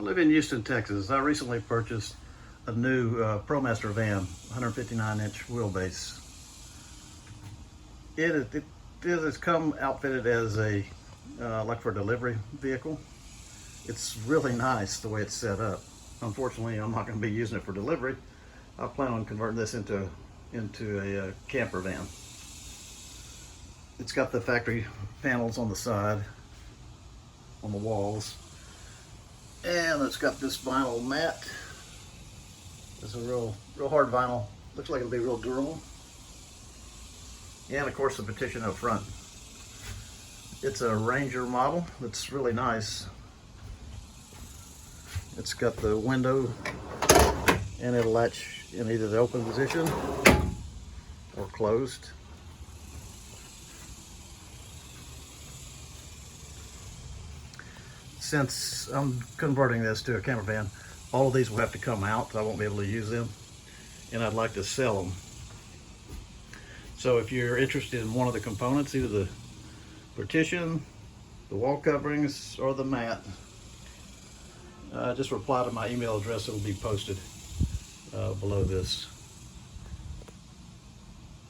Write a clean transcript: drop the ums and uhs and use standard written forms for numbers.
I live in Houston, Texas. I recently purchased a new Promaster van, 159-inch wheelbase. It has come outfitted as a like for a delivery vehicle. It's really nice the way it's set up. Unfortunately, I'm not going to be using it for delivery. I plan on converting this into a camper van. It's got the factory panels on the side, on the walls, and it's got this vinyl mat. It's a real hard vinyl. Looks like it'll be real durable. And of course the partition up front. It's a Ranger model. It's really nice. It's got the window, and it'll latch in either the open position or closed. Since I'm converting this to a camper van, all of these will have to come out. I won't be able to use them, and I'd like to sell them. So if you're interested in one of the components, either the partition, the wall coverings, or the mat, just reply to my email address. It'll be posted below this.